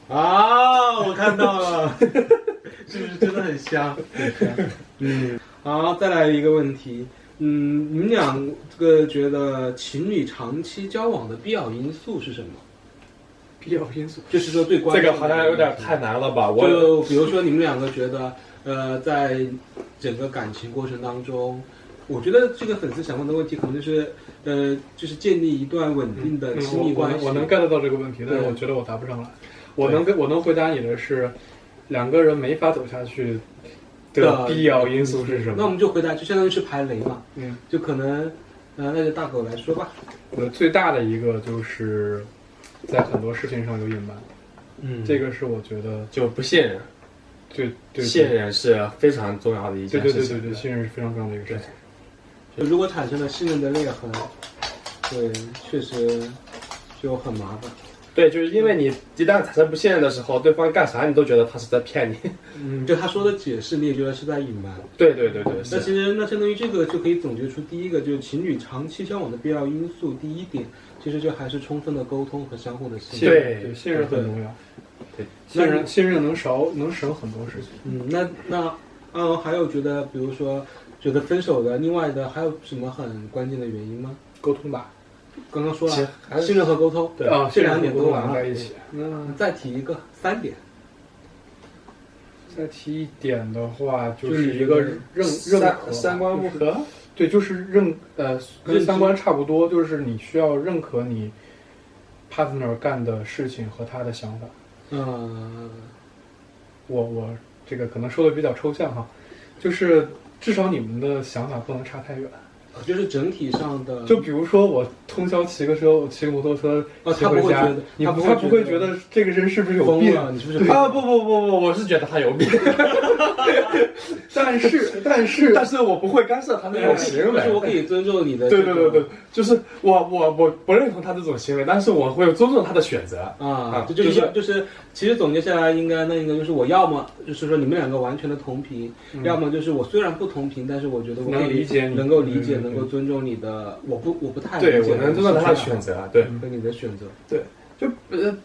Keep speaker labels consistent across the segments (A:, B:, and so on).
A: 啊，我看到了，是不是真的很香？很香。好，再来一个问题。你们两个觉得情侣长期交往的必要因素是什么？
B: 必要因素
A: 就是说最关键的
C: 这个好像有点太难了吧？
A: 就比如说你们两个觉得，在整个感情过程当中，我觉得这个粉丝想问的问题可能就是，就是建立一段稳定的亲密关系。
B: 我能 get 到这个问题，但是我觉得我答不上来。我能回答你的是，两个人没法走下去的必要因素是什么？
A: 那我们就回答，就相当于是排雷嘛。就可能，那就大狗来说吧。
B: 最大的一个就是在很多事情上有隐瞒。这个是我觉得
C: 就不信任。
B: 对，
C: 信任是非常重要的一件事情。
B: 对，信任是非常重要的一个事情。
A: 就如果产生了信任的裂痕，对，确实就很麻烦。
C: 对，就是因为你一旦产生不信任的时候，对方干啥你都觉得他是在骗你。
A: 就他说的解释，你也觉得是在隐瞒。
C: 对。
A: 那其实那相当于这个就可以总结出第一个，就是情侣长期交往的必要因素。第一点，其实就还是充分的沟通和相互的信
B: 任。对，信任很重要。对，信任能省很多事情。
A: 那还有觉得，比如说觉得分手的，另外的还有什么很关键的原因吗？
B: 沟通吧。
A: 刚刚说了，信任和沟通，
B: 对
A: 这两点都完了
B: 在一起。
A: 再提一个3点。
B: 再提一点的话，就是一个认可，
C: 三观不合。
B: 对，就是跟三观差不多，就是你需要认可你 partner 干的事情和他的想法。我这个可能说的比较抽象哈，就是至少你们的想法不能差太远。
A: 就是整体上的，
B: 就比如说我通宵骑个摩托车，
A: 他不会觉得，
B: 他不会觉得这个人是不是有病？
A: 你是不是
C: 啊？不，我是觉得他有病。
B: 但是我不会干涉他那种行为。
A: 但是我可以尊重你的。
C: 对，就是我不认同他这种行为，但是我会尊重他的选择
A: 啊。就是其实总结下来应该就是我要么就是说你们两个完全的同频，要么就是我虽然不同频，但是我觉得我可以能够理解。能够尊重你的，我不太理解，
C: 对，我能尊重他的选择，对，
A: 跟你的选择，
C: 对，就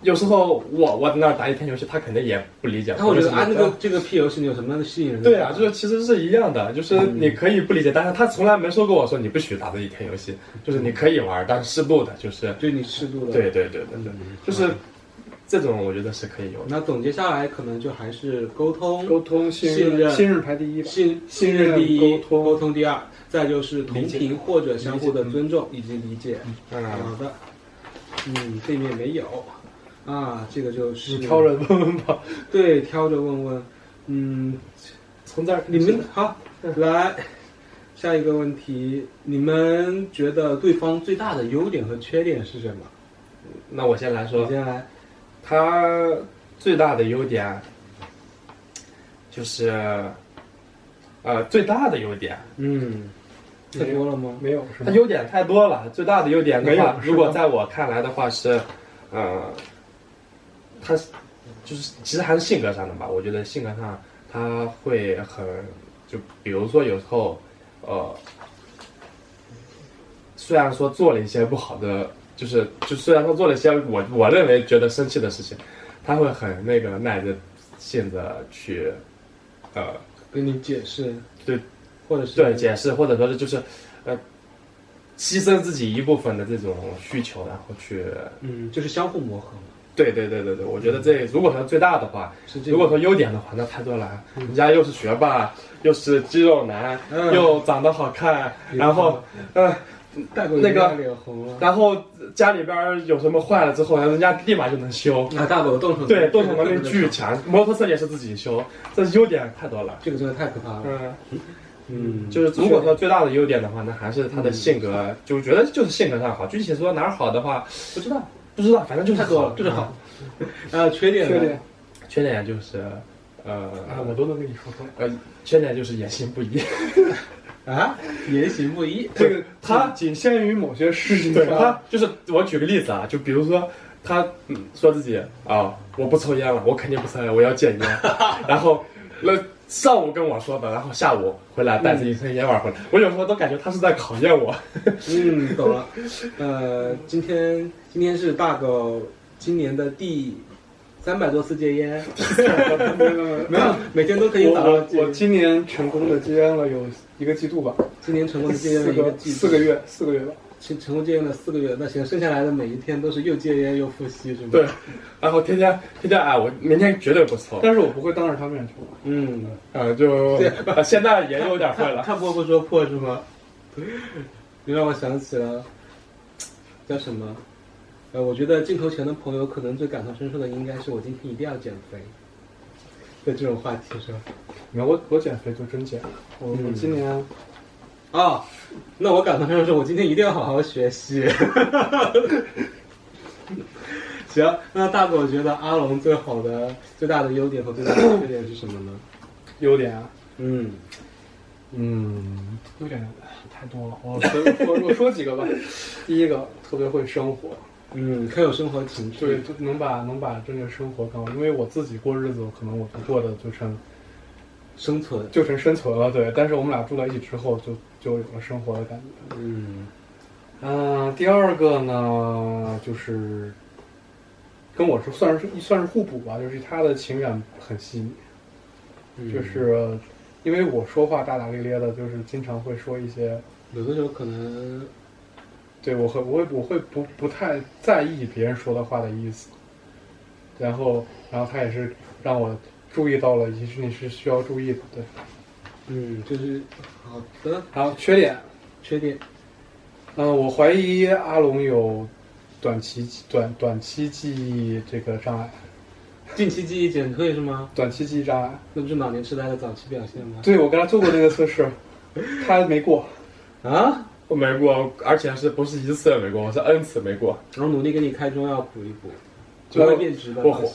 C: 有时候我在那儿打一天游戏，他肯定也不理解。
A: 那我觉得这个屁游戏你有什么样的吸引人？
C: 对啊，就是其实是一样的，就是你可以不理解，但是他从来没说过我说你不许打这一天游戏，就是你可以玩，但是适度的，就是
A: 你适度的，
C: 对，就是这种我觉得是可以有的。
A: 那总结下来，可能就还是沟通、
B: 信任排第一，
A: 信任第一，沟通第二。再就是同频或者相互的尊重以及理解。好的，对面没有啊，这个就是
B: 你挑着问问吧。
A: 对，挑着问问。
C: 从这儿
A: 你们好，来下一个问题，你们觉得对方最大的优点和缺点是什么？
C: 那我先来说。
A: 你先来。
C: 他最大的优点就是最大的优点。
A: 太多了吗？
B: 没有，是吗？
C: 它优点太多了。最大的优点的话，如果在我看来的话是，他就是其实还是性格上的吧。我觉得性格上他会就比如说有时候，虽然说做了一些不好的，就虽然说做了一些我认为觉得生气的事情，他会很耐着性子去，
A: 跟你解释。
C: 对。
A: 或者是
C: 对解释，或者说是就是牺牲自己一部分的这种需求，然后去
A: 就是相互磨合嘛。
C: 对，我觉得这如果说最大的话，如果说优点的话，那太多了。人家又是学霸，又是肌肉男，又长得好看，然后那个
A: 脸红了，
C: 然后家里边有什么坏了之后，人家立马就能修。
A: 大狗动手
C: 能力巨强，摩托车也是自己修，这优点太多了。
A: 这个真的太可怕了。
C: 就是如果说最大的优点的话，那还是他的性格，就觉得就是性格上好。具体说哪儿好的话，不知道，反正就是
A: 太多了，就是好。缺点
C: 就是
B: 我都能跟你说出来。
C: 缺点就是言行不一。
A: 言行不一。
B: 这个他仅限于某些事情。
C: 对，他就是我举个例子啊，就比如说他说自己我不抽烟了，我肯定不抽烟，我要戒烟。然后上午跟我说的，然后下午回来带着一根烟味回来，我有时候都感觉他是在考验我。
A: 懂了。今天是大狗今年的第300多次戒烟，
B: 没有，
A: 每天都可以打到戒烟。
B: 我今年成功的戒烟了有1个季度吧，
A: 今年成功的戒烟了1个季度，4
B: 个月吧。
A: 成功戒烟了4个月，那行，剩下来的每一天都是又戒烟又复吸，是吗？
C: 对，然后天天哎，我明天绝对不抽。
B: 但是我不会当着他面抽。
C: 现在也有点会了。
A: 看破不说破是吗？你让我想起了叫什么？我觉得镜头前的朋友可能最感同身受的应该是我今天一定要减肥的这种话题是吧？
B: 没有，我减肥就真减了。我今年
A: 那我感同身受，我今天一定要好好学习。行，那大狗觉得阿龙最大的优点和最大的缺点是什么呢？
B: 优点啊，优点太多了，我说几个吧。第一个，特别会生活，
A: 很有生活情趣，
B: 对，就能把这个生活干好。因为我自己过日子，可能我就过的就成生存了，对。但是我们俩住在一起之后，就有了生活的感觉。第二个呢，就是跟我是算是互补吧，就是他的情感很细腻，就是因为我说话大大咧咧的，就是经常会说一些，
A: 有的时候可能，
B: 对我会不太在意别人说的话的意思，然后他也是让我注意到了一些事情是需要注意的，对，
A: 就是好的。
B: 好，缺点，我怀疑阿龙有短期记忆这个障碍，
A: 近期记忆减退是吗？
B: 短期记忆障碍，
A: 那不是老年痴呆的早期表现吗？
B: 对，我跟他做过那个测试，他没过。
C: 我没过，而且不是1次也没过，我是 N 次没过。
A: 然后努力给你开中药补一补，就会变直的。
C: 我怀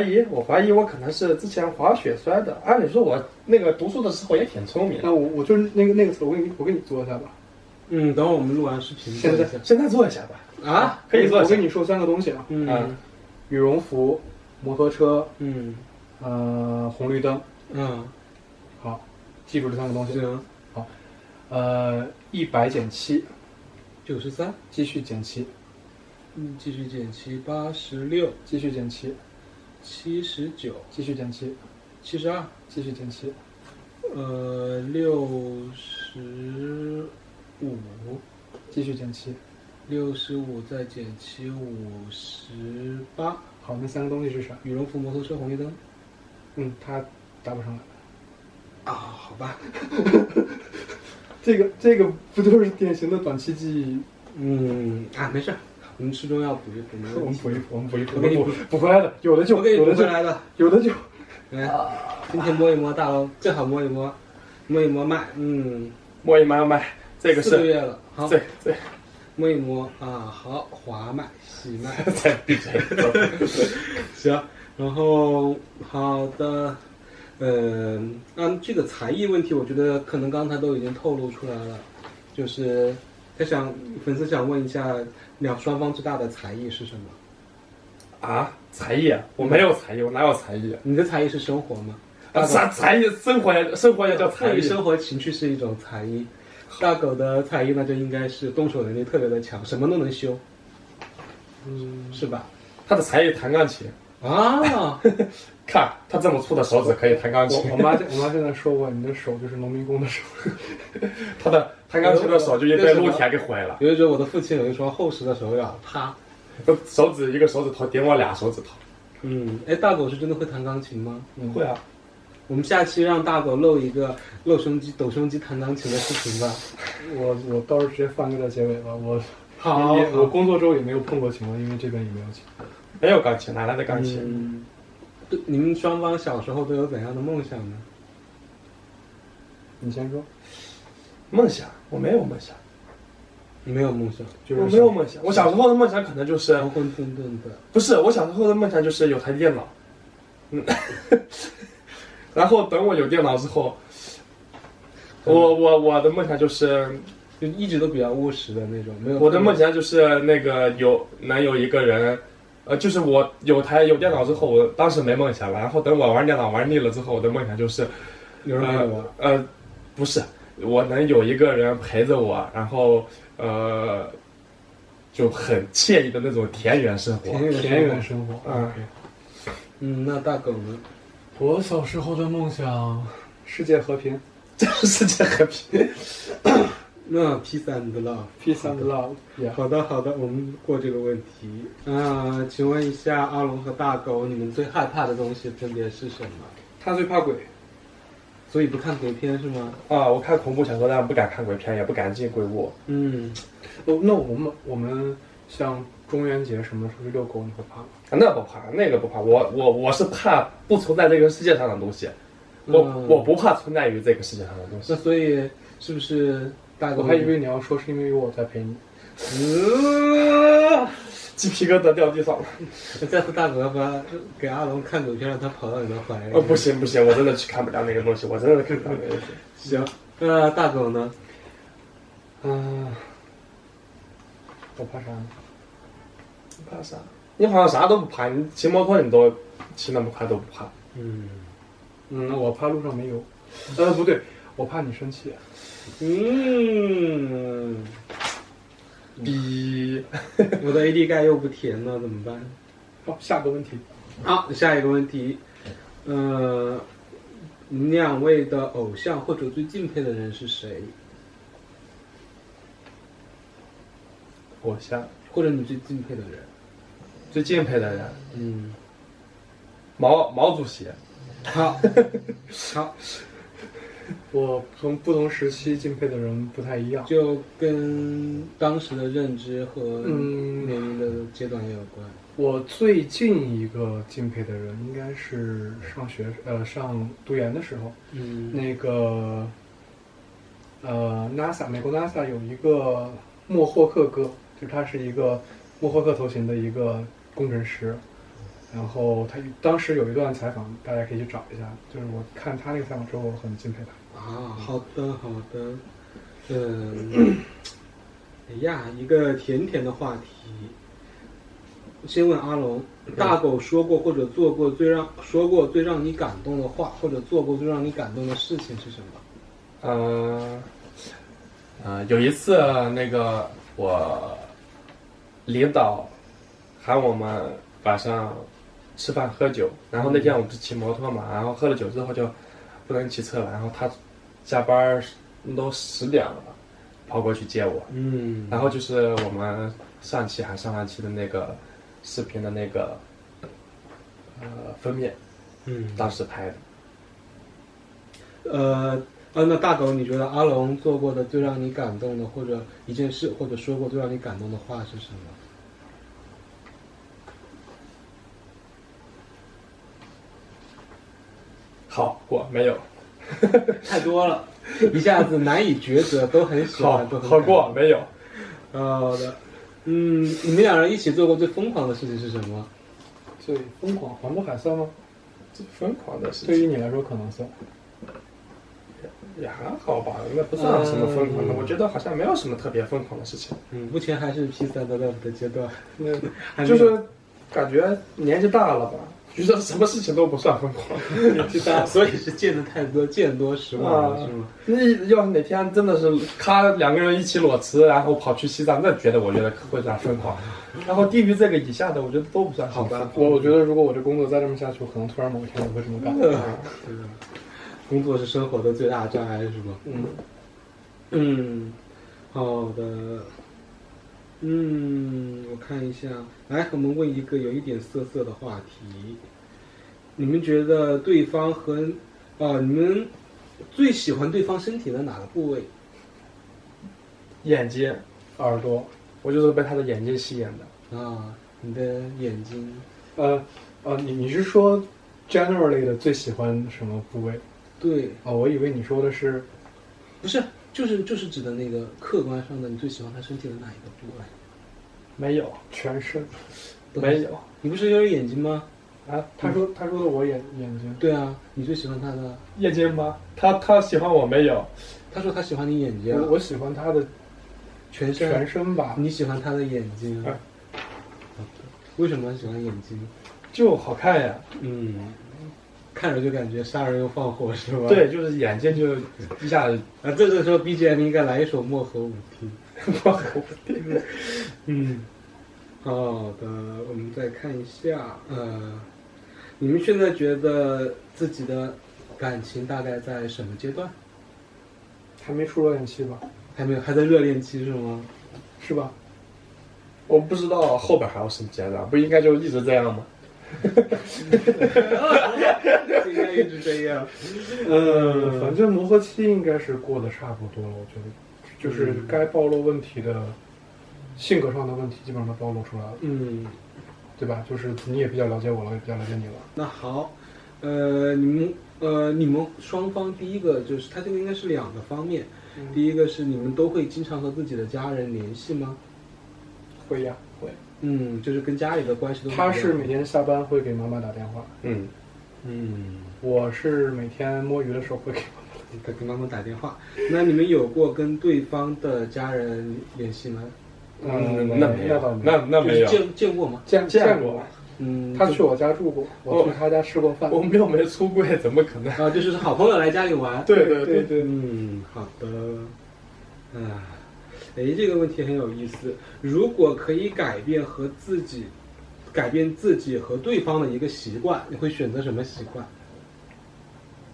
C: 疑我可能是之前滑雪摔的。按理说我那个读书的时候也挺聪明。
B: 那我就是那个词，我给你做一下吧。
A: 等会我们录完视频，
C: 现在做一下吧。可以做一下。
B: 我跟你说3个东西啊。羽绒服、摩托车，红绿灯。好，记住这3个东西。好，100减7，93，继续减7，
A: 继续减7，86，
B: 继续减7，79，继续减7，72，继续减7，65，继续减7。
A: 65再减7，58。
B: 好，那3个东西是啥？
A: 羽绒服、摩托车、红绿灯。
B: 他答不上来。
A: 好吧。
B: 这个不就是典型的短期记忆？
A: 没事，我们吃中药补一补。
B: 我们补一补，补回来的，有的就。有的就。
A: 来，今天摸一摸大龙，最好摸一摸脉，
C: 摸一摸脉，这个是
A: 4个月了，好，
C: 对，
A: 摸一摸好，滑脉、细脉，
C: 再闭嘴。
A: 行，然后好的，这个才艺问题，我觉得可能刚才都已经透露出来了，就是粉丝想问一下，双方最大的才艺是什么？
C: 才艺？我没有才艺，我哪有才艺？
A: 你的才艺是生活吗？
C: 才艺，生活也叫才艺。
A: 生活情趣是一种才艺。大狗的才艺呢，就应该是动手能力特别的强，什么都能修，是吧？
C: 他的才艺弹钢琴。看他这么粗的手指可以弹钢琴。
B: 我妈现在说过，你的手就是农民工的手。
C: 他的弹钢琴的手就已经被露铁给毁了。
A: 有一种我的父亲有一双厚实的手脚，啪，
C: 一个手指头点我2手指头。
A: 大狗是真的会弹钢琴吗？
C: 会啊。
A: 我们下期让大狗露一个抖胸肌弹钢琴的视频吧。
B: 我到时候直接放个在结尾吧。
A: 好，
B: 我工作周也没有碰过琴了，因为这边也没有琴。
C: 没有钢琴，哪来的钢琴？
A: 你们双方小时候都有怎样的梦想呢？
B: 你先说。
C: 梦想？我没有梦想。
A: 你没有梦想？
C: 我没有梦想。我小时候的梦想可能就是
A: 混沌沌的。
C: 不是，我小时候的梦想就是有台电脑。然后等我有电脑之后，我的梦想就是
A: 一直都比较务实的那种，没有。
C: 我的梦想就是那个能有一个人，就是我有电脑之后，我当时没梦想了。然后等我玩电脑玩腻了之后，我的梦想就是
A: 有人陪我。
C: 不是，我能有一个人陪着我，然后就很惬意的那种田园生活。
B: 田园生活。
A: 那大狗呢？
B: 我小时候的梦想，世界和平。
C: 世界和平。
A: 那 peace and love。
B: Peace and love。
A: 好的，我们过这个问题。请问一下阿龙和大狗，你们最害怕的东西分别是什么？
B: 他最怕鬼，
A: 所以不看鬼片是吗？
C: 我看恐怖小说，但不敢看鬼片，也不敢进鬼屋。
B: 那我们像中元节什么出去遛狗，你会怕吗？
C: 那不怕，那个不怕。我是怕不存在这个世界上的东西。我不怕存在于这个世界上的东西。
A: 那所以是不是大狗？
B: 我还以为你要说是因为有我在陪你。
C: 鸡皮疙瘩掉地上了。
A: 下次大狗要不要给阿龙看鬼片，让他跑到你的怀里？
C: 不行，我真的去看不了那个东西，我真的看不了那个东西。
A: 行，大狗呢？
B: 我怕啥呢？
C: 怕啥？你好像啥都不怕，你骑摩托你都骑那么快都不怕。
B: 我怕路上没油。不对，我怕你生气。
A: 我的 AD 钙又不填了，怎么办？
B: 好，下个问题。
A: 好，下一个问题，你们两位的偶像或者最敬佩的人是谁？
C: 偶像
A: 或者你最敬佩的人？
C: 最敬佩的人，毛主席。
A: 好，
B: 我从不同时期敬佩的人不太一样，
A: 就跟当时的认知和年龄的阶段也有关。
B: 我最近一个敬佩的人应该是上读研的时候，那个NASA 美国 NASA 有一个莫霍克哥，就他是一个莫霍克头衔的一个工程师。然后他当时有一段采访，大家可以去找一下。就是我看他那个采访之后，我很敬佩他。
A: 好的。一个甜甜的话题。先问阿龙，大狗说过或者做过最让你感动的话，或者做过最让你感动的事情是什么？
C: 有一次那个我领导喊我们晚上吃饭喝酒，然后那天我不是骑摩托嘛，然后喝了酒之后就不能骑车了，然后他下班都10点了，跑过去接我。然后就是我们上期还上期的那个视频的那个封面，当时拍的。
A: 那大狗，你觉得阿龙做过的最让你感动的，或者一件事，或者说过最让你感动的话是什么？
C: 好过没有？
A: 太多了，一下子难以抉择，都很喜欢，都很
C: 好过没有？
A: 好的。你们两人一起做过最疯狂的事情是什么？
B: 最疯狂，黄渤海算吗？
C: 最疯狂的事情
B: 对于你来说可能算。
C: 也还好吧，那不算什么疯狂的。我觉得好像没有什么特别疯狂的事情。
A: 目前还是 P3的 love 的阶段。
C: 就是感觉年纪大了吧，觉得什么事情都不算疯狂。
A: 年纪大，所以是见的太多，见多识广了，是吗？
C: 那要是哪天真的是两个人一起裸辞，然后跑去西藏，那我觉得会算疯狂。然后低于这个以下的，我觉得都不算好吧。
B: 我觉得如果我这工作再这么下去，我可能突然某一天我会这么干。
A: 工作是生活的最大障碍，是吗？好的。我看一下，来，我们问一个有一点涩涩的话题。你们觉得对方和你们最喜欢对方身体的哪个部位？
C: 眼睛、
B: 耳朵，
C: 我就是被他的眼睛吸引的。
A: 你的眼睛。
B: 你是说 generally 的最喜欢什么部位？
A: 对。
B: 我以为你说的是，
A: 不是，就是指的那个客观上的，你最喜欢他身体的哪一个部位？
C: 没有，
B: 全身。
C: 没有。
A: 你不是有眼睛吗？
B: 他说的我眼睛。
A: 对啊，你最喜欢他的
C: 眼睛吗？他喜欢我没有？
A: 他说他喜欢你眼睛。
B: 我喜欢他的
A: 全
B: 身吧。
A: 你喜欢他的眼睛。为什么喜欢眼睛？
C: 就好看呀。
A: 看着就感觉杀人又放火，是吧？
C: 对，就是眼睛就一下子。
A: 这个时候 BGM 应该来一首漠河舞厅。
C: 我很稳定。
A: 嗯，好的，我们再看一下，你们现在觉得自己的感情大概在什么阶段？
B: 还没出热恋期吧？
A: 还没有，还在热恋期是吗？
B: 是吧？
C: 我不知道后边还有什么阶段，不应该就一直这样吗？
A: 应该一直这样。
B: 反正磨合期应该是过得差不多了，我觉得，就是该暴露问题的，性格上的问题基本上都暴露出来了，对吧？就是你也比较了解我了，我也比较了解你了。
A: 那好，你们双方第一个就是它这个应该是两个方面，第一个是你们都会经常和自己的家人联系吗？
B: 会呀，会。
A: 就是跟家里的关系都。
B: 他是每天下班会给妈妈打电话。我是每天摸鱼的时候会
A: 给妈妈打电话。那你们有过跟对方的家人联系吗？
C: 那没有，那没有。
A: 见过吗？
B: 见过。他去我家住过，我去他家吃过饭。
C: 我们又没出柜，怎么可能？
A: 啊，就是好朋友来家里玩。
B: 对。
A: 好的。这个问题很有意思。如果可以改变自己和对方的一个习惯，你会选择什么习惯？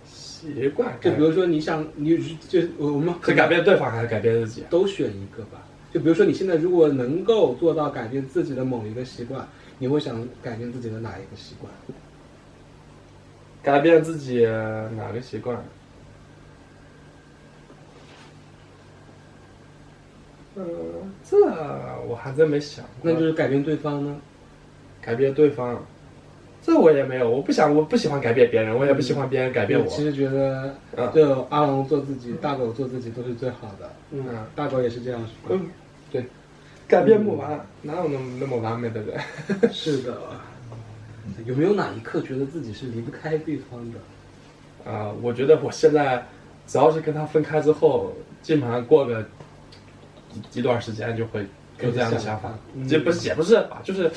C: 习惯？
A: 就比如说我们
C: 是改变对方还是改变自己？
A: 都选一个吧。就比如说你现在如果能够做到改变自己的某一个习惯，你会想改变自己的哪一个习惯？
C: 改变自己哪个习惯？这我还真没想过。
A: 那就是改变对方呢？
C: 改变对方，这我也没有。我不喜欢改变别人，我也不喜欢别人改变我。
A: 其实觉得，就阿龙做自己，大狗做自己都是最好的。大狗也是这样，是吧？
C: 对，改变不完，哪有那么完美的人？
A: 是的。有没有哪一刻觉得自己是离不开对方的？
C: 我觉得我现在只要是跟他分开之后，基本上过个一段时间就会有这样的想法。也不是吧，就是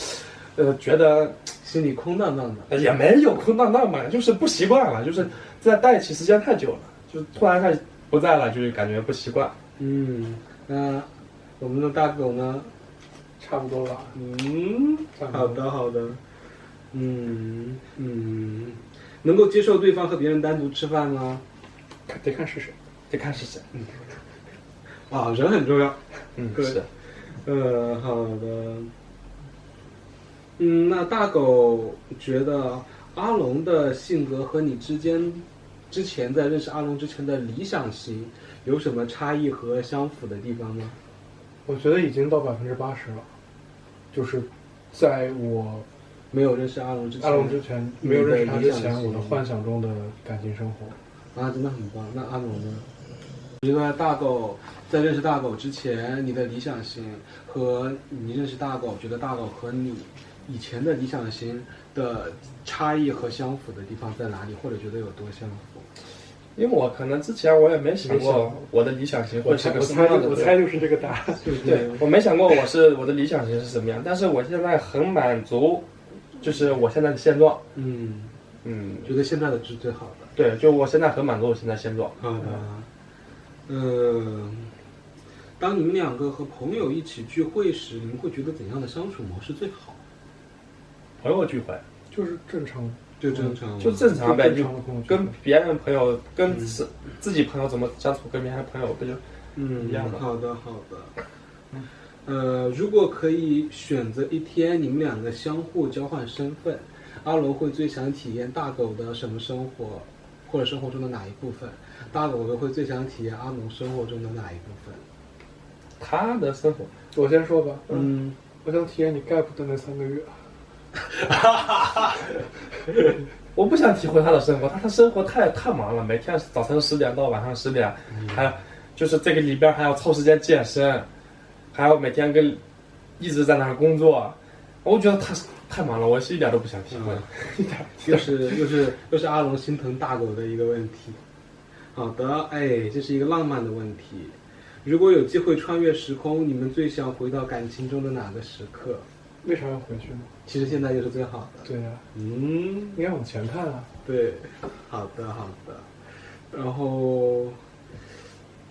C: 觉得
A: 心里空荡荡的。
C: 也没有空荡荡嘛，就是不习惯了，就是在一起时间太久了，就突然他不在了，就是感觉不习惯。
A: 那我们的大狗呢？
B: 差不多吧。
A: 好的。能够接受对方和别人单独吃饭吗？
B: 得看是谁。
A: 人很重要。
C: 是。
A: 好的。那大狗觉得阿龙的性格和你之前在认识阿龙之前的理想型有什么差异和相符的地方吗？
B: 我觉得已经到80%了，就是在我
A: 没有认识阿龙之前，
B: 没有认识他之前，我的幻想中的感情生活。
A: 真的很棒。那阿龙呢？我觉得大狗在认识大狗之前，你的理想型和你认识大狗，觉得大狗和你以前的理想型的差异和相符的地方在哪里，或者觉得有多相符？
C: 因为我可能之前我也没想过我的理想型会是个什么样的。
B: 我猜就是这个答案。
C: 对，我没想过我的理想型是什么样，但是我现在很满足，就是我现在的现状。
A: 觉得现在的是最好的。
C: 对，就我现在很满足我现在现状。
A: 好的。当你们两个和朋友一起聚会时，你们会觉得怎样的相处模式最好？
C: 朋友聚会
B: 就是正常，
C: 就正常呗，就跟别人朋友跟自己朋友怎么相处，跟别人朋友不就一样的？
A: 好的。如果可以选择一天你们两个相互交换身份，阿龙会最想体验大狗的什么生活，或者生活中的哪一部分？大狗会最想体验阿龙生活中的哪一部分？
C: 他的生活，
B: 我先说吧。我想体验你 gap 的那3个月。
C: 我不想体会他的生活，他的生活太忙了，每天早晨10点到晚上10点，还有就是这个里边还要凑时间健身，还要每天一直在那儿工作，我觉得他太忙了，我是一点都不想体会。又是阿龙心疼大狗的一个问题。
A: 好的，这是一个浪漫的问题。如果有机会穿越时空，你们最想回到感情中的哪个时刻？
B: 为啥要回去呢？
A: 其实现在就是最好的。
B: 对呀。应该往前看啊。
A: 对，好的。然后，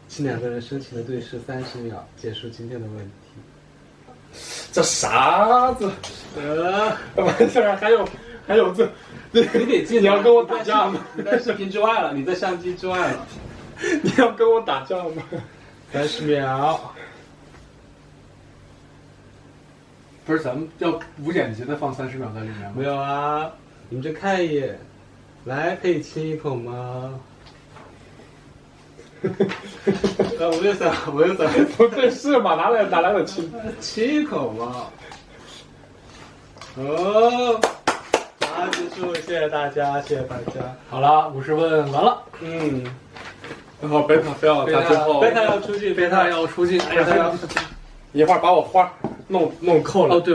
A: 请两个人深情的对视30秒，结束今天的问题。
C: 这啥子？完事儿还有这，
A: 你得记得，
C: 你要跟我打架吗？
A: 你在视频之外了，你在相机之外了。
C: 你要跟我打架吗
A: ？30秒。
B: 不是，咱们要无剪辑的放30秒在里面吗？
A: 没有啊，你们就看一眼。来，可以亲一口吗？我又想，
C: 不对，是吗？哪来的亲？
A: 亲一口嘛。哦，好，结束，谢谢大家，谢谢大家。
B: 好了，50问完了。
C: 然后贝塔非要他最后，
A: 贝塔要出去，
B: 贝塔要出去。哎呀，
C: 一会儿把我花弄扣了。
B: 哦，对。